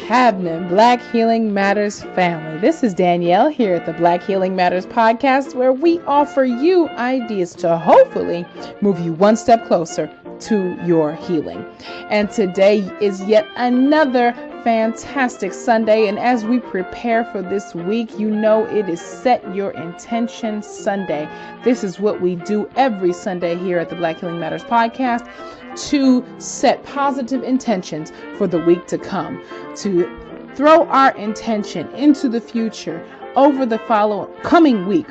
happening, Black Healing Matters family? This is Danielle here at the Black Healing Matters podcast, where we offer you ideas to hopefully move you one step closer to your healing. And today is yet another fantastic Sunday, and as we prepare for this week, you know it is Set Your Intention Sunday. This is what we do every Sunday here at the Black Healing Matters podcast, to set positive intentions for the week to come, to throw our intention into the future over the coming week,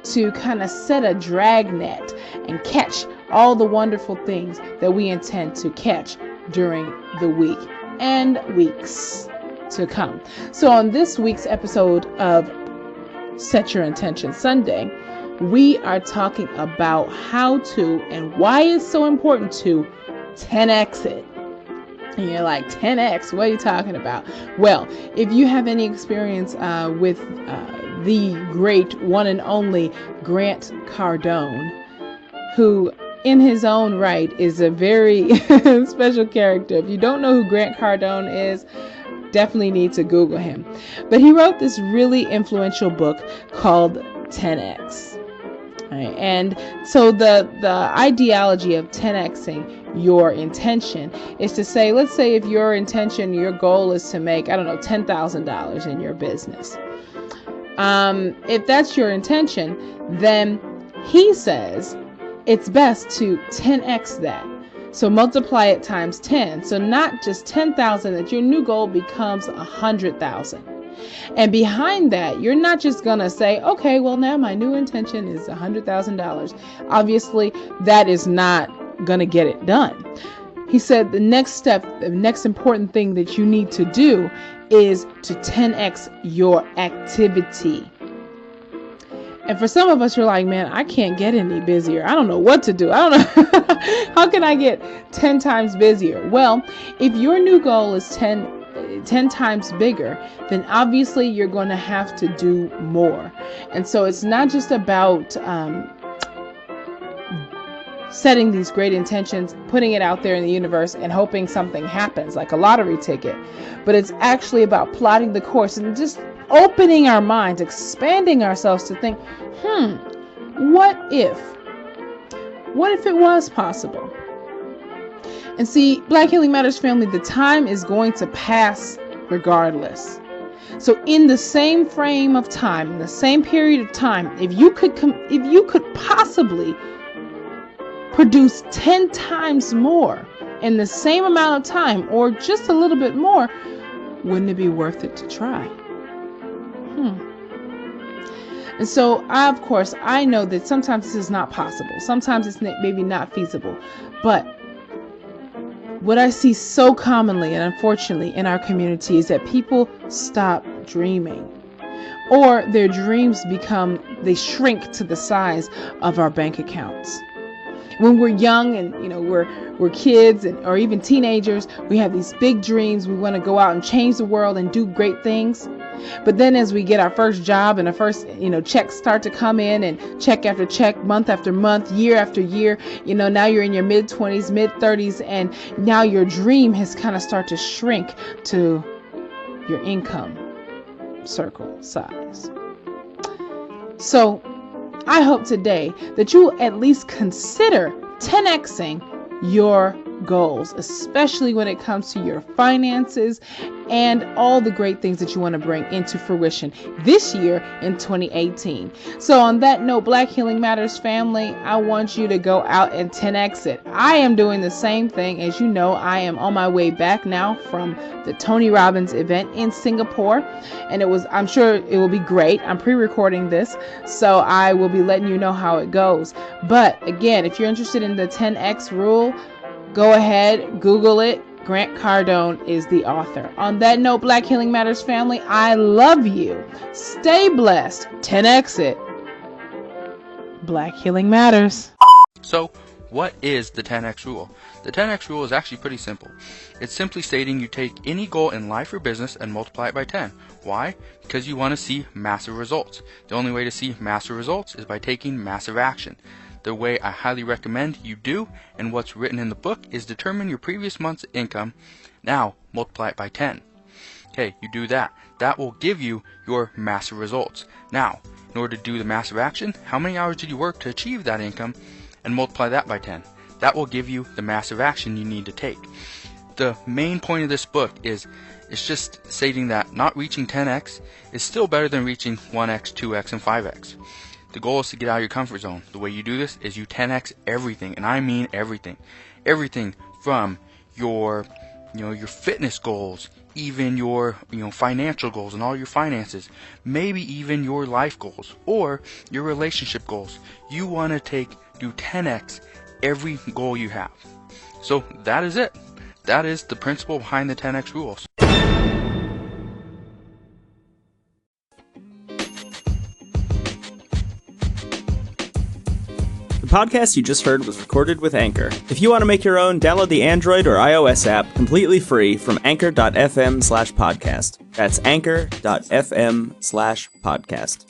to kind of set a drag net and catch all the wonderful things that we intend to catch during the week and weeks to come. So on this week's episode of Set Your Intention Sunday, we are talking about how to and why it's so important to 10x it. And you're like, 10x, what are you talking about? Well, if you have any experience with the great one and only Grant Cardone, who in his own right is a very special character. If you don't know who Grant Cardone is, definitely need to Google him. But he wrote this really influential book called 10x. Right. And so the ideology of 10xing your intention is to say, let's say if your intention, your goal is to make, $10,000 in your business. If that's your intention, then he says it's best to 10x that. So multiply it times 10. So not just 10,000, that your new goal becomes 100,000. And behind that, you're not just going to say, okay, well, now my new intention is $100,000. Obviously, that is not going to get it done. He said the next step, the next important thing that you need to do is to 10x your activity. And for some of us, you're like, man, I can't get any busier. I don't know what to do. I don't know. How can I get 10 times busier? Well, if your new goal is 10 times bigger, then obviously you're going to have to do more. And so it's not just about setting these great intentions, putting it out there in the universe and hoping something happens like a lottery ticket, but it's actually about plotting the course and just opening our minds, expanding ourselves to think, what if it was possible? And see, Black Healing Matters family, the time is going to pass regardless. So in the same frame of time, in the same period of time, if you could possibly produce 10 times more in the same amount of time, or just a little bit more, wouldn't it be worth it to try? And so, I know that sometimes this is not possible. Sometimes it's maybe not feasible. But what I see so commonly and unfortunately in our community is that people stop dreaming, or their dreams they shrink to the size of our bank accounts. When we're young and we're kids or even teenagers, we have these big dreams. We want to go out and change the world and do great things. But then as we get our first job and our first checks start to come in, and check after check, month after month, year after year, now you're in your mid-20s, mid-30s, and now your dream has kind of started to shrink to your income circle size. So I hope today that you at least consider 10xing your goals, especially when it comes to your finances and all the great things that you want to bring into fruition this year in 2018. So on that note, Black Healing Matters family, I want you to go out and 10x it. I am doing the same thing. As you know, I am on my way back now from the Tony Robbins event in Singapore, and I'm sure it will be great. I'm pre-recording this, so I will be letting you know how it goes. But again, if you're interested in the 10x rule, go ahead, Google it. Grant Cardone is the author. On that note, Black Healing Matters family, I love you. Stay blessed. 10x it. Black Healing Matters. So, what is the 10x rule? The 10x rule is actually pretty simple. It's simply stating you take any goal in life or business and multiply it by 10. Why? Because you want to see massive results. The only way to see massive results is by taking massive action. The way I highly recommend you do, and what's written in the book, is determine your previous month's income. Now, multiply it by 10. Okay, you do that. That will give you your massive results. Now, in order to do the massive action, how many hours did you work to achieve that income, and multiply that by 10? That will give you the massive action you need to take. The main point of this book is it's just stating that not reaching 10x is still better than reaching 1x, 2x, and 5x. The goal is to get out of your comfort zone. The way you do this is you 10x everything, and I mean everything. Everything from your fitness goals, even your financial goals and all your finances, maybe even your life goals or your relationship goals. You want to do 10x every goal you have. So that is it. That is the principle behind the 10x rules. The podcast you just heard was recorded with Anchor. If you want to make your own, download the Android or iOS app completely free from anchor.fm/podcast. That's anchor.fm/podcast.